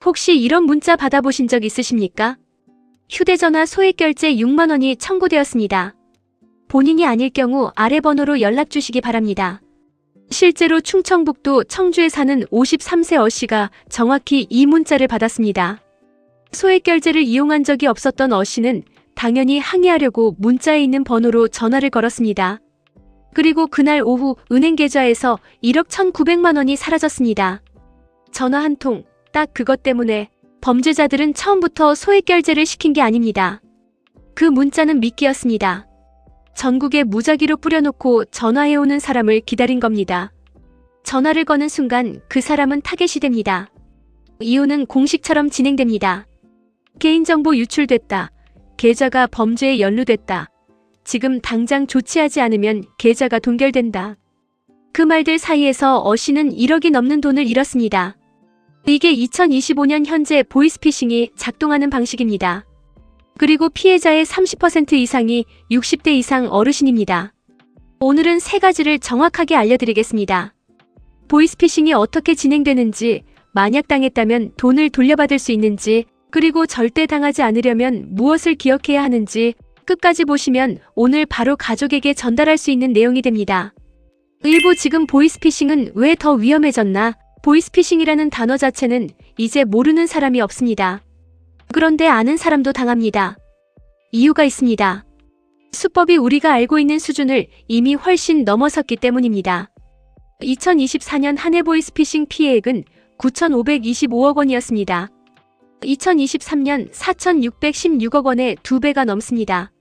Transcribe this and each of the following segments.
혹시 이런 문자 받아보신 적 있으십니까? 휴대전화 소액결제 6만 원이 청구되었습니다. 본인이 아닐 경우 아래 번호로 연락 주시기 바랍니다. 실제로 충청북도 청주에 사는 53세 어씨가 정확히 이 문자를 받았습니다. 소액결제를 이용한 적이 없었던 어씨는 당연히 항의하려고 문자에 있는 번호로 전화를 걸었습니다. 그리고 그날 오후 은행 계좌에서 1억 1,900만 원이 사라졌습니다. 전화 한 통, 딱 그것 때문에 범죄자들은 처음부터 소액결제를 시킨 게 아닙니다. 그 문자는 미끼였습니다. 전국에 무작위로 뿌려놓고 전화해오는 사람을 기다린 겁니다. 전화를 거는 순간 그 사람은 타겟이 됩니다. 이유는 공식처럼 진행됩니다. 개인정보 유출됐다. 계좌가 범죄에 연루됐다. 지금 당장 조치하지 않으면 계좌가 동결된다. 그 말들 사이에서 어씨는 1억이 넘는 돈을 잃었습니다. 이게 2025년 현재 보이스피싱이 작동하는 방식입니다. 그리고 피해자의 30% 이상이 60대 이상 어르신입니다. 오늘은 세 가지를 정확하게 알려드리겠습니다. 보이스피싱이 어떻게 진행되는지, 만약 당했다면 돈을 돌려받을 수 있는지, 그리고 절대 당하지 않으려면 무엇을 기억해야 하는지 끝까지 보시면 오늘 바로 가족에게 전달할 수 있는 내용이 됩니다. 일부 지금 보이스피싱은 왜 더 위험해졌나? 보이스피싱이라는 단어 자체는 이제 모르는 사람이 없습니다. 그런데 아는 사람도 당합니다. 이유가 있습니다. 수법이 우리가 알고 있는 수준을 이미 훨씬 넘어섰기 때문입니다. 2024년 한 해 보이스피싱 피해액은 9,525억 원이었습니다. 2023년 4,616억 원의 2배가 넘습니다.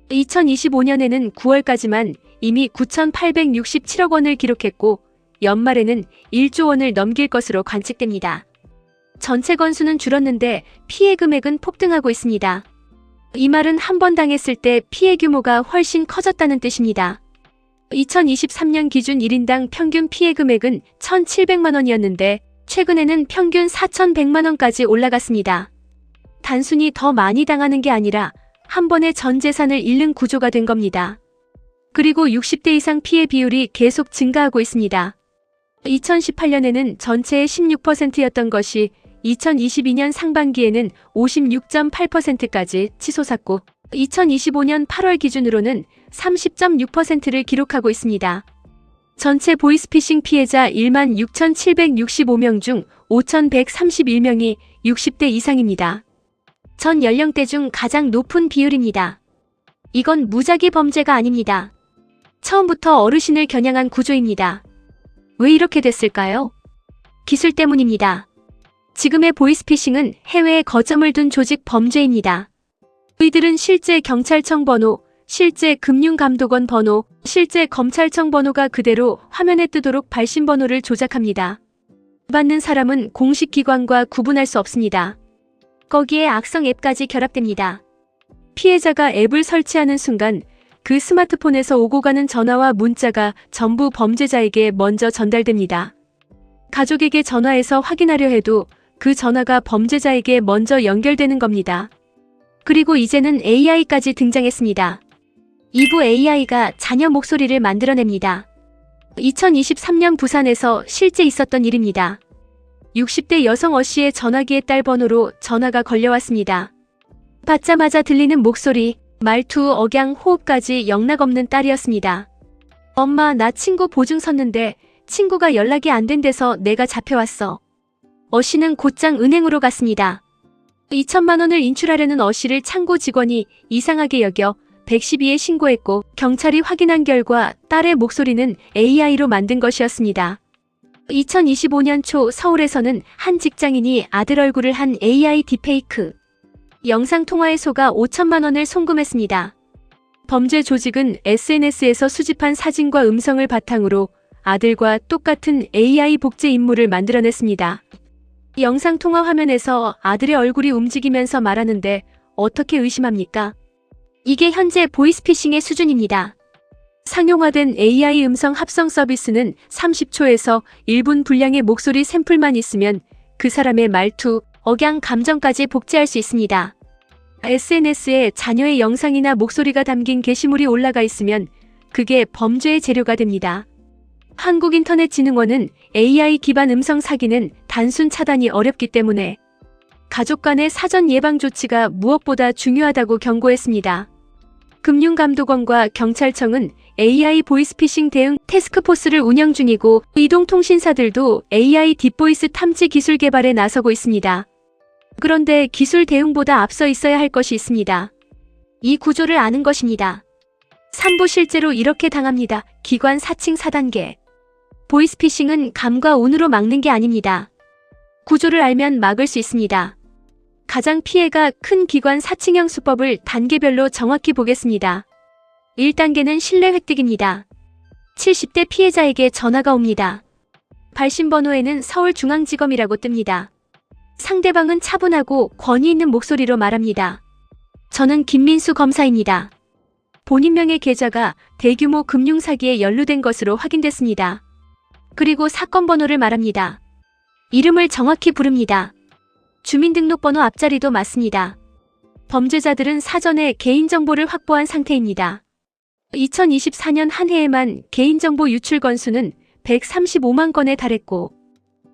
2025년에는 9월까지만 이미 9,867억 원을 기록했고 연말에는 1조 원을 넘길 것으로 관측됩니다. 전체 건수는 줄었는데 피해 금액은 폭등하고 있습니다. 이 말은 한 번 당했을 때 피해 규모가 훨씬 커졌다는 뜻입니다. 2023년 기준 1인당 평균 피해 금액은 1,700만 원이었는데 최근에는 평균 4,100만 원까지 올라갔습니다. 단순히 더 많이 당하는 게 아니라 한 번에 전 재산을 잃는 구조가 된 겁니다. 그리고 60대 이상 피해 비율이 계속 증가하고 있습니다. 2018년에는 전체의 16%였던 것이 2022년 상반기에는 56.8%까지 치솟았고 2025년 8월 기준으로는 30.6%를 기록하고 있습니다. 전체 보이스피싱 피해자 16,765명 중 5,131명이 60대 이상입니다. 전 연령대 중 가장 높은 비율입니다. 이건 무작위 범죄가 아닙니다. 처음부터 어르신을 겨냥한 구조입니다. 왜 이렇게 됐을까요? 기술 때문입니다. 지금의 보이스피싱은 해외에 거점을 둔 조직 범죄입니다. 이들은 실제 경찰청 번호, 실제 금융감독원 번호, 실제 검찰청 번호가 그대로 화면에 뜨도록 발신 번호를 조작합니다. 받는 사람은 공식 기관과 구분할 수 없습니다. 거기에 악성 앱까지 결합됩니다. 피해자가 앱을 설치하는 순간 그 스마트폰에서 오고 가는 전화와 문자가 전부 범죄자에게 먼저 전달됩니다. 가족에게 전화해서 확인하려 해도 그 전화가 범죄자에게 먼저 연결되는 겁니다. 그리고 이제는 AI까지 등장했습니다. 이부 AI가 자녀 목소리를 만들어냅니다. 2023년 부산에서 실제 있었던 일입니다. 60대 여성 어씨의 전화기의 딸 번호로 전화가 걸려왔습니다. 받자마자 들리는 목소리, 말투, 억양, 호흡까지 영락없는 딸이었습니다. 엄마, 나 친구 보증 섰는데 친구가 연락이 안 된대서 내가 잡혀왔어. 어씨는 곧장 은행으로 갔습니다. 2천만 원을 인출하려는 어씨를 창고 직원이 이상하게 여겨 112에 신고했고 경찰이 확인한 결과 딸의 목소리는 AI로 만든 것이었습니다. 2025년 초 서울에서는 한 직장인이 아들 얼굴을 한 AI 딥페이크 영상통화에 속아 5천만 원을 송금했습니다. 범죄 조직은 SNS에서 수집한 사진과 음성을 바탕으로 아들과 똑같은 AI 복제 인물을 만들어냈습니다. 영상통화 화면에서 아들의 얼굴이 움직이면서 말하는데 어떻게 의심합니까? 이게 현재 보이스피싱의 수준입니다. 상용화된 AI 음성 합성 서비스는 30초에서 1분 분량의 목소리 샘플만 있으면 그 사람의 말투, 억양, 감정까지 복제할 수 있습니다. SNS에 자녀의 영상이나 목소리가 담긴 게시물이 올라가 있으면 그게 범죄의 재료가 됩니다. 한국인터넷진흥원은 AI 기반 음성 사기는 단순 차단이 어렵기 때문에 가족 간의 사전 예방 조치가 무엇보다 중요하다고 경고했습니다. 금융감독원과 경찰청은 AI 보이스피싱 대응 태스크포스를 운영 중이고 이동통신사들도 AI 딥보이스 탐지 기술 개발에 나서고 있습니다. 그런데 기술 대응보다 앞서 있어야 할 것이 있습니다. 이 구조를 아는 것입니다. 3부 실제로 이렇게 당합니다. 기관 4층 4단계. 보이스피싱은 감과 운으로 막는 게 아닙니다. 구조를 알면 막을 수 있습니다. 가장 피해가 큰 기관 4층형 수법을 단계별로 정확히 보겠습니다. 1단계는 신뢰 획득입니다. 70대 피해자에게 전화가 옵니다. 발신번호에는 서울중앙지검이라고 뜹니다. 상대방은 차분하고 권위 있는 목소리로 말합니다. 저는 김민수 검사입니다. 본인명의 계좌가 대규모 금융사기에 연루된 것으로 확인됐습니다. 그리고 사건 번호를 말합니다. 이름을 정확히 부릅니다. 주민등록번호 앞자리도 맞습니다. 범죄자들은 사전에 개인정보를 확보한 상태입니다. 2024년 한 해에만 개인정보 유출 건수는 135만 건에 달했고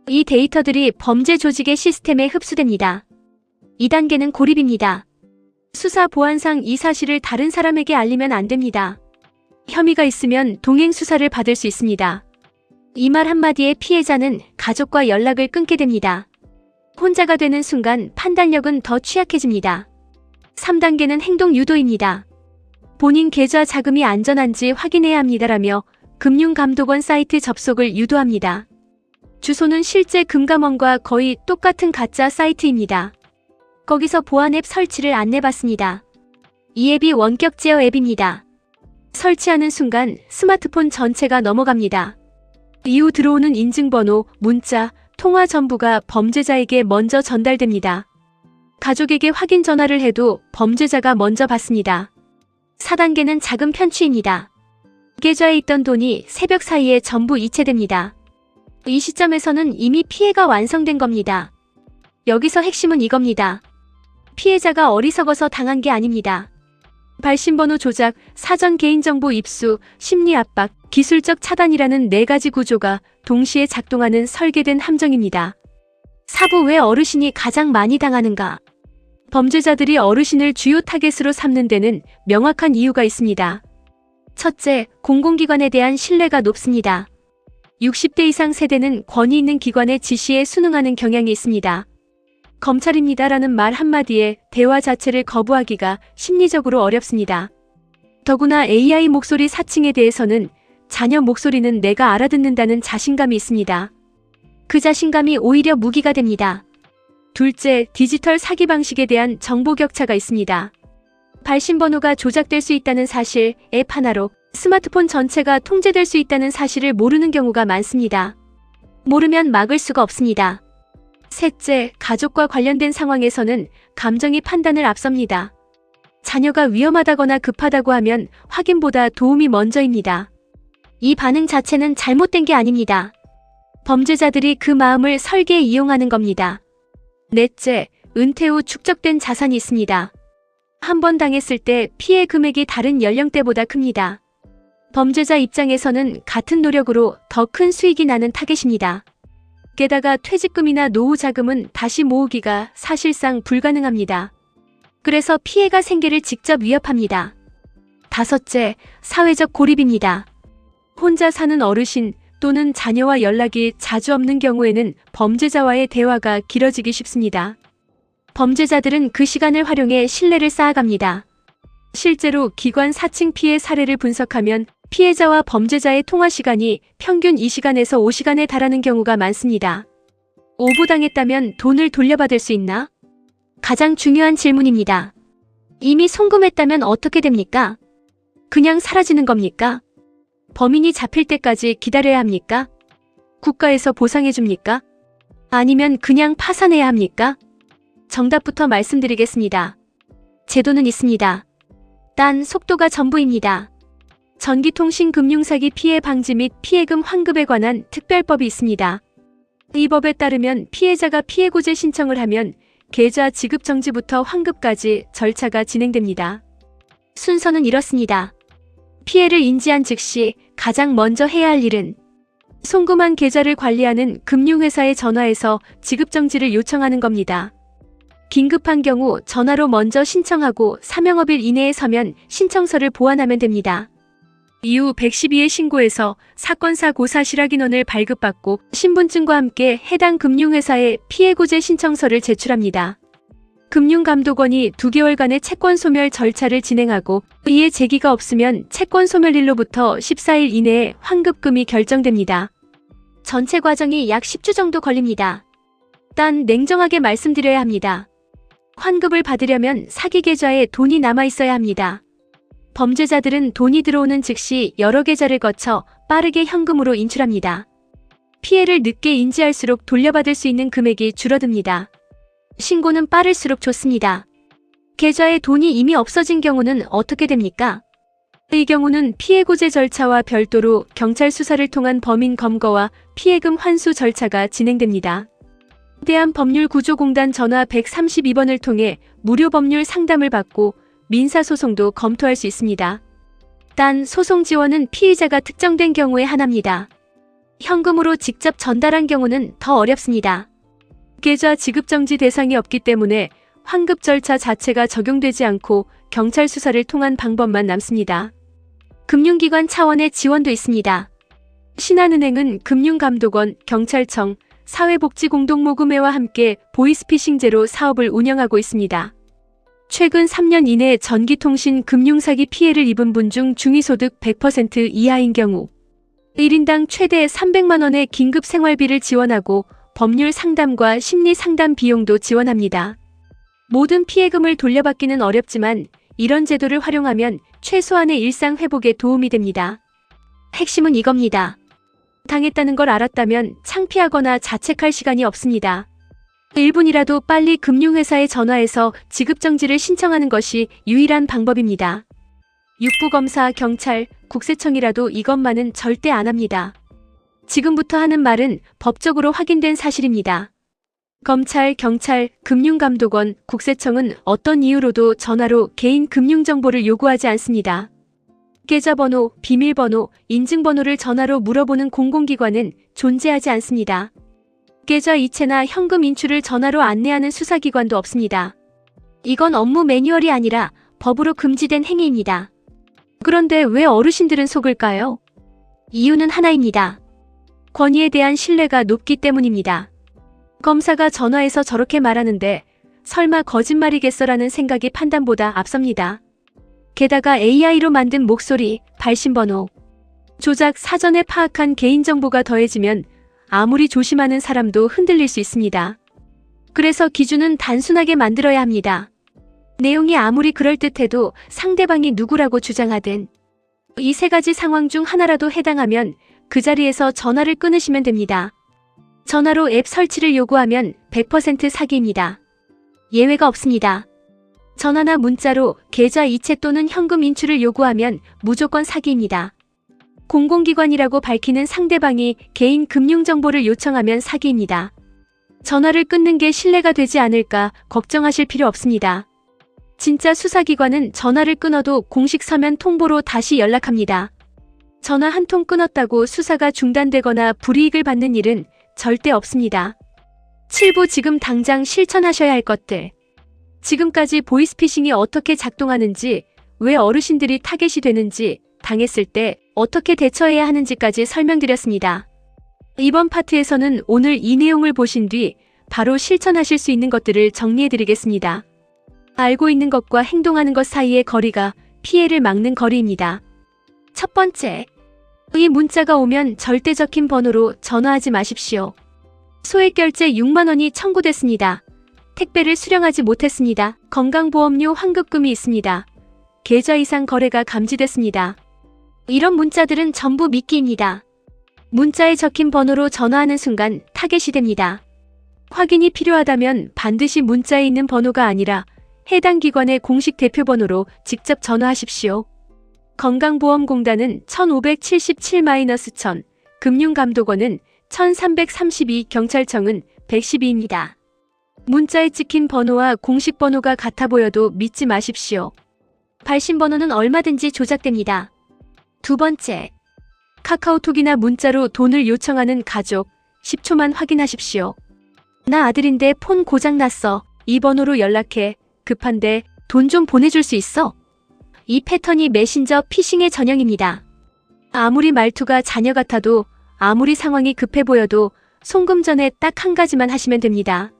이 데이터들이 범죄 조직의 시스템에 흡수됩니다. 2단계는 고립입니다. 수사 보안상 이 사실을 다른 사람에게 알리면 안 됩니다. 혐의가 있으면 동행 수사를 받을 수 있습니다. 이 말 한마디에 피해자는 가족과 연락을 끊게 됩니다. 혼자가 되는 순간 판단력은 더 취약해집니다. 3단계는 행동 유도입니다. 본인 계좌 자금이 안전한지 확인해야 합니다라며 금융감독원 사이트 접속을 유도합니다. 주소는 실제 금감원과 거의 똑같은 가짜 사이트입니다. 거기서 보안 앱 설치를 안내받습니다. 이 앱이 원격 제어 앱입니다. 설치하는 순간 스마트폰 전체가 넘어갑니다. 이후 들어오는 인증번호, 문자, 통화 전부가 범죄자에게 먼저 전달됩니다. 가족에게 확인 전화를 해도 범죄자가 먼저 받습니다. 4단계는 자금 편취입니다. 계좌에 있던 돈이 새벽 사이에 전부 이체됩니다. 이 시점에서는 이미 피해가 완성된 겁니다. 여기서 핵심은 이겁니다. 피해자가 어리석어서 당한 게 아닙니다. 발신번호 조작, 사전 개인정보 입수, 심리 압박, 기술적 차단이라는 4가지 구조가 동시에 작동하는 설계된 함정입니다. 4부 왜 어르신이 가장 많이 당하는가? 범죄자들이 어르신을 주요 타겟으로 삼는 데는 명확한 이유가 있습니다. 첫째, 공공기관에 대한 신뢰가 높습니다. 60대 이상 세대는 권위 있는 기관의 지시에 순응하는 경향이 있습니다. 검찰입니다라는 말 한마디에 대화 자체를 거부하기가 심리적으로 어렵습니다. 더구나 AI 목소리 사칭에 대해서는 자녀 목소리는 내가 알아듣는다는 자신감이 있습니다. 그 자신감이 오히려 무기가 됩니다. 둘째, 디지털 사기 방식에 대한 정보 격차가 있습니다. 발신번호가 조작될 수 있다는 사실, 앱 하나로 스마트폰 전체가 통제될 수 있다는 사실을 모르는 경우가 많습니다. 모르면 막을 수가 없습니다. 셋째, 가족과 관련된 상황에서는 감정이 판단을 앞섭니다. 자녀가 위험하다거나 급하다고 하면 확인보다 도움이 먼저입니다. 이 반응 자체는 잘못된 게 아닙니다. 범죄자들이 그 마음을 설계에 이용하는 겁니다. 넷째, 은퇴 후 축적된 자산이 있습니다. 한 번 당했을 때 피해 금액이 다른 연령대보다 큽니다. 범죄자 입장에서는 같은 노력으로 더 큰 수익이 나는 타겟입니다. 게다가 퇴직금이나 노후 자금은 다시 모으기가 사실상 불가능합니다. 그래서 피해가 생계를 직접 위협합니다. 다섯째, 사회적 고립입니다. 혼자 사는 어르신 또는 자녀와 연락이 자주 없는 경우에는 범죄자와의 대화가 길어지기 쉽습니다. 범죄자들은 그 시간을 활용해 신뢰를 쌓아갑니다. 실제로 기관 4층 피해 사례를 분석하면 피해자와 범죄자의 통화 시간이 평균 2시간에서 5시간에 달하는 경우가 많습니다. 오보당했다면 돈을 돌려받을 수 있나? 가장 중요한 질문입니다. 이미 송금했다면 어떻게 됩니까? 그냥 사라지는 겁니까? 범인이 잡힐 때까지 기다려야 합니까? 국가에서 보상해줍니까? 아니면 그냥 파산해야 합니까? 정답부터 말씀드리겠습니다. 제도는 있습니다. 단 속도가 전부입니다. 전기통신금융사기 피해 방지 및 피해금 환급에 관한 특별법이 있습니다. 이 법에 따르면 피해자가 피해구제 신청을 하면 계좌 지급 정지부터 환급까지 절차가 진행됩니다. 순서는 이렇습니다. 피해를 인지한 즉시 가장 먼저 해야 할 일은 송금한 계좌를 관리하는 금융회사에 전화해서 지급 정지를 요청하는 겁니다. 긴급한 경우 전화로 먼저 신청하고 사명업일 이내에 서면 신청서를 보완하면 됩니다. 이후 112에 신고해서 사건사 고사 실학인원을 발급받고 신분증과 함께 해당 금융회사에 피해구제 신청서를 제출합니다. 금융감독원이 2개월간의 채권 소멸 절차를 진행하고 이에 제기가 없으면 채권 소멸일로부터 14일 이내에 환급금이 결정됩니다. 전체 과정이 약 10주 정도 걸립니다. 단 냉정하게 말씀드려야 합니다. 환급을 받으려면 사기 계좌에 돈이 남아 있어야 합니다. 범죄자들은 돈이 들어오는 즉시 여러 계좌를 거쳐 빠르게 현금으로 인출합니다. 피해를 늦게 인지할수록 돌려받을 수 있는 금액이 줄어듭니다. 신고는 빠를수록 좋습니다. 계좌에 돈이 이미 없어진 경우는 어떻게 됩니까? 이 경우는 피해구제 절차와 별도로 경찰 수사를 통한 범인 검거와 피해금 환수 절차가 진행됩니다. 대한법률구조공단 전화 132번을 통해 무료 법률 상담을 받고 민사소송도 검토할 수 있습니다. 단 소송 지원은 피의자가 특정된 경우에 한합니다. 현금으로 직접 전달한 경우는 더 어렵습니다. 계좌 지급정지 대상이 없기 때문에 환급 절차 자체가 적용되지 않고 경찰 수사를 통한 방법만 남습니다. 금융기관 차원의 지원도 있습니다. 신한은행은 금융감독원, 경찰청, 사회복지공동모금회와 함께 보이스피싱제로 사업을 운영하고 있습니다. 최근 3년 이내 전기통신 금융사기 피해를 입은 분 중 중위소득 100% 이하인 경우 1인당 최대 300만 원의 긴급 생활비를 지원하고 법률 상담과 심리 상담 비용도 지원합니다. 모든 피해금을 돌려받기는 어렵지만 이런 제도를 활용하면 최소한의 일상 회복에 도움이 됩니다. 핵심은 이겁니다. 당했다는 걸 알았다면 창피하거나 자책할 시간이 없습니다. 1분이라도 빨리 금융회사에 전화해서 지급정지를 신청하는 것이 유일한 방법입니다. 육부검사, 경찰, 국세청이라도 이것만은 절대 안 합니다. 지금부터 하는 말은 법적으로 확인된 사실입니다. 검찰, 경찰, 금융감독원, 국세청은 어떤 이유로도 전화로 개인 금융정보를 요구하지 않습니다. 계좌번호, 비밀번호, 인증번호를 전화로 물어보는 공공기관은 존재하지 않습니다. 계좌 이체나 현금 인출을 전화로 안내하는 수사기관도 없습니다. 이건 업무 매뉴얼이 아니라 법으로 금지된 행위입니다. 그런데 왜 어르신들은 속을까요? 이유는 하나입니다. 권위에 대한 신뢰가 높기 때문입니다. 검사가 전화해서 저렇게 말하는데 설마 거짓말이겠어라는 생각이 판단보다 앞섭니다. 게다가 AI로 만든 목소리, 발신번호, 조작, 사전에 파악한 개인정보가 더해지면 아무리 조심하는 사람도 흔들릴 수 있습니다. 그래서 기준은 단순하게 만들어야 합니다. 내용이 아무리 그럴듯해도 상대방이 누구라고 주장하든 이 3가지 상황 중 하나라도 해당하면 그 자리에서 전화를 끊으시면 됩니다. 전화로 앱 설치를 요구하면 100% 사기입니다. 예외가 없습니다. 전화나 문자로 계좌 이체 또는 현금 인출을 요구하면 무조건 사기입니다. 공공기관이라고 밝히는 상대방이 개인 금융정보를 요청하면 사기입니다. 전화를 끊는 게 신뢰가 되지 않을까 걱정하실 필요 없습니다. 진짜 수사기관은 전화를 끊어도 공식 서면 통보로 다시 연락합니다. 전화 한 통 끊었다고 수사가 중단되거나 불이익을 받는 일은 절대 없습니다. 7부 지금 당장 실천하셔야 할 것들. 지금까지 보이스피싱이 어떻게 작동하는지, 왜 어르신들이 타겟이 되는지, 당했을 때 어떻게 대처해야 하는지까지 설명드렸습니다. 이번 파트에서는 오늘 이 내용을 보신 뒤 바로 실천하실 수 있는 것들을 정리해드리겠습니다. 알고 있는 것과 행동하는 것 사이의 거리가 피해를 막는 거리입니다. 첫 번째, 이 문자가 오면 절대 적힌 번호로 전화하지 마십시오. 소액결제 6만 원이 청구됐습니다. 택배를 수령하지 못했습니다. 건강보험료 환급금이 있습니다. 계좌 이상 거래가 감지됐습니다. 이런 문자들은 전부 미끼입니다. 문자에 적힌 번호로 전화하는 순간 타겟이 됩니다. 확인이 필요하다면 반드시 문자에 있는 번호가 아니라 해당 기관의 공식 대표번호로 직접 전화하십시오. 건강보험공단은 1577-1000, 금융감독원은 1332, 경찰청은 112입니다. 문자에 찍힌 번호와 공식 번호가 같아 보여도 믿지 마십시오. 발신번호는 얼마든지 조작됩니다. 두 번째, 카카오톡이나 문자로 돈을 요청하는 가족, 10초만 확인하십시오. 나 아들인데 폰 고장났어. 이 번호로 연락해. 급한데 돈 좀 보내줄 수 있어? 이 패턴이 메신저 피싱의 전형입니다. 아무리 말투가 자녀 같아도, 아무리 상황이 급해 보여도 송금 전에 딱 한 가지만 하시면 됩니다.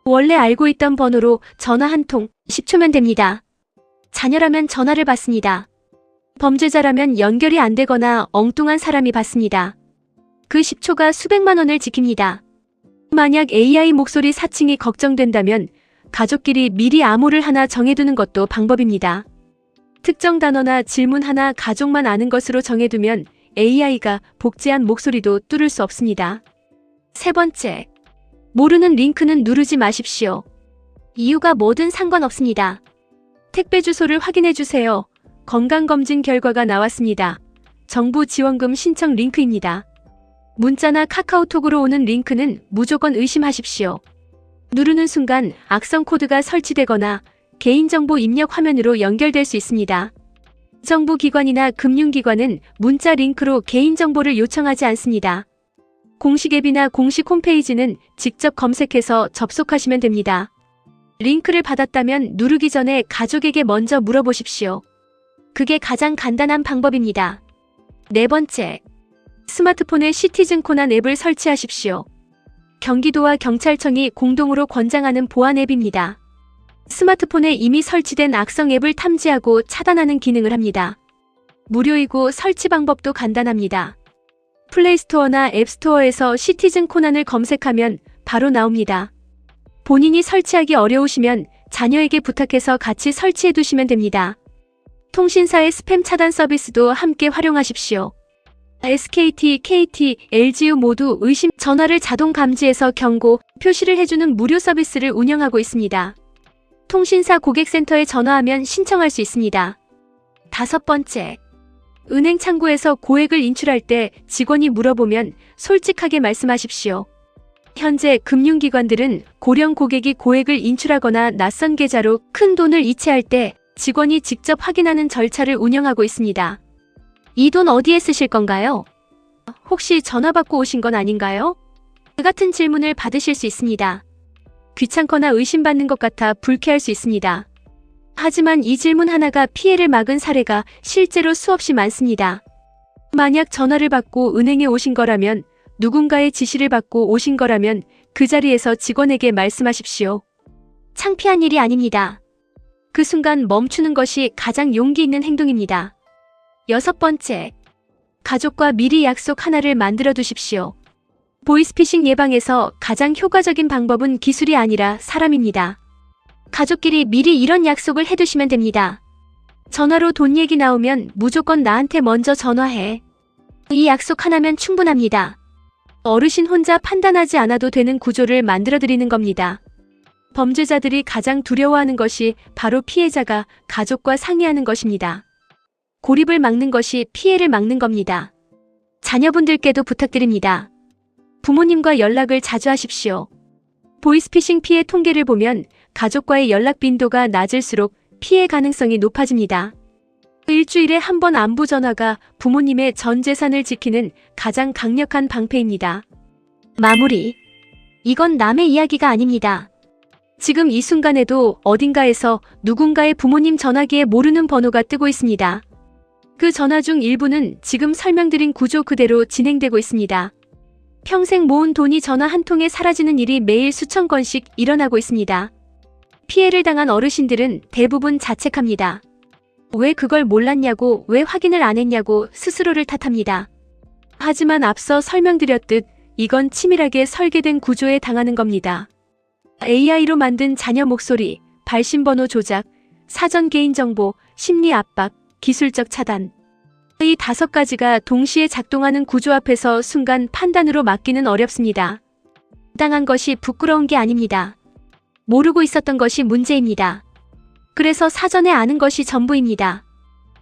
원래 알고 있던 번호로 전화 한 통, 10초면 됩니다. 자녀라면 전화를 받습니다. 범죄자라면 연결이 안 되거나 엉뚱한 사람이 받습니다. 그 10초가 수백만 원을 지킵니다. 만약 AI 목소리 사칭이 걱정된다면 가족끼리 미리 암호를 하나 정해두는 것도 방법입니다. 특정 단어나 질문 하나 가족만 아는 것으로 정해두면 AI가 복제한 목소리도 뚫을 수 없습니다. 세 번째, 모르는 링크는 누르지 마십시오. 이유가 뭐든 상관없습니다. 택배 주소를 확인해 주세요. 건강검진 결과가 나왔습니다. 정부 지원금 신청 링크입니다. 문자나 카카오톡으로 오는 링크는 무조건 의심하십시오. 누르는 순간 악성 코드가 설치되거나 개인정보 입력 화면으로 연결될 수 있습니다. 정부 기관이나 금융기관은 문자 링크로 개인정보를 요청하지 않습니다. 공식 앱이나 공식 홈페이지는 직접 검색해서 접속하시면 됩니다. 링크를 받았다면 누르기 전에 가족에게 먼저 물어보십시오. 그게 가장 간단한 방법입니다. 네 번째, 스마트폰에 시티즌 코난 앱을 설치하십시오. 경기도와 경찰청이 공동으로 권장하는 보안 앱입니다. 스마트폰에 이미 설치된 악성 앱을 탐지하고 차단하는 기능을 합니다. 무료이고 설치 방법도 간단합니다. 플레이스토어나 앱스토어에서 시티즌 코난을 검색하면 바로 나옵니다. 본인이 설치하기 어려우시면 자녀에게 부탁해서 같이 설치해 두시면 됩니다. 통신사의 스팸 차단 서비스도 함께 활용하십시오. SKT, KT, LGU 모두 의심 전화를 자동 감지해서 경고, 표시를 해주는 무료 서비스를 운영하고 있습니다. 통신사 고객센터에 전화하면 신청할 수 있습니다. 다섯 번째, 은행 창구에서 고액을 인출할 때 직원이 물어보면 솔직하게 말씀하십시오. 현재 금융기관들은 고령 고객이 고액을 인출하거나 낯선 계좌로 큰 돈을 이체할 때 직원이 직접 확인하는 절차를 운영하고 있습니다. 이 돈 어디에 쓰실 건가요? 혹시 전화 받고 오신 건 아닌가요? 같은 질문을 받으실 수 있습니다. 귀찮거나 의심받는 것 같아 불쾌할 수 있습니다. 하지만 이 질문 하나가 피해를 막은 사례가 실제로 수없이 많습니다. 만약 전화를 받고 은행에 오신 거라면, 누군가의 지시를 받고 오신 거라면 그 자리에서 직원에게 말씀하십시오. 창피한 일이 아닙니다. 그 순간 멈추는 것이 가장 용기 있는 행동입니다. 여섯 번째, 가족과 미리 약속 하나를 만들어 두십시오. 보이스피싱 예방에서 가장 효과적인 방법은 기술이 아니라 사람입니다. 가족끼리 미리 이런 약속을 해두시면 됩니다. 전화로 돈 얘기 나오면 무조건 나한테 먼저 전화해. 이 약속 하나면 충분합니다. 어르신 혼자 판단하지 않아도 되는 구조를 만들어 드리는 겁니다. 범죄자들이 가장 두려워하는 것이 바로 피해자가 가족과 상의하는 것입니다. 고립을 막는 것이 피해를 막는 겁니다. 자녀분들께도 부탁드립니다. 부모님과 연락을 자주 하십시오. 보이스피싱 피해 통계를 보면 가족과의 연락 빈도가 낮을수록 피해 가능성이 높아집니다. 일주일에 한 번 안부 전화가 부모님의 전 재산을 지키는 가장 강력한 방패입니다. 마무리. 이건 남의 이야기가 아닙니다. 지금 이 순간에도 어딘가에서 누군가의 부모님 전화기에 모르는 번호가 뜨고 있습니다. 그 전화 중 일부는 지금 설명드린 구조 그대로 진행되고 있습니다. 평생 모은 돈이 전화 한 통에 사라지는 일이 매일 수천 건씩 일어나고 있습니다. 피해를 당한 어르신들은 대부분 자책합니다. 왜 그걸 몰랐냐고, 왜 확인을 안 했냐고 스스로를 탓합니다. 하지만 앞서 설명드렸듯 이건 치밀하게 설계된 구조에 당하는 겁니다. AI로 만든 자녀 목소리, 발신번호 조작, 사전 개인정보, 심리 압박, 기술적 차단. 이 5가지가 동시에 작동하는 구조 앞에서 순간 판단으로 막기는 어렵습니다. 당한 것이 부끄러운 게 아닙니다. 모르고 있었던 것이 문제입니다. 그래서 사전에 아는 것이 전부입니다.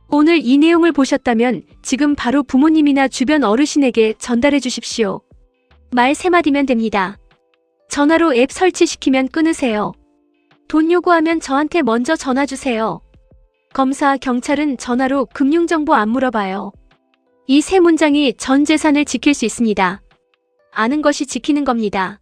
오늘 이 내용을 보셨다면 지금 바로 부모님이나 주변 어르신에게 전달해 주십시오. 말 3마디면 됩니다. 전화로 앱 설치시키면 끊으세요. 돈 요구하면 저한테 먼저 전화 주세요. 검사, 경찰은 전화로 금융정보 안 물어봐요. 이 3문장이 전 재산을 지킬 수 있습니다. 아는 것이 지키는 겁니다.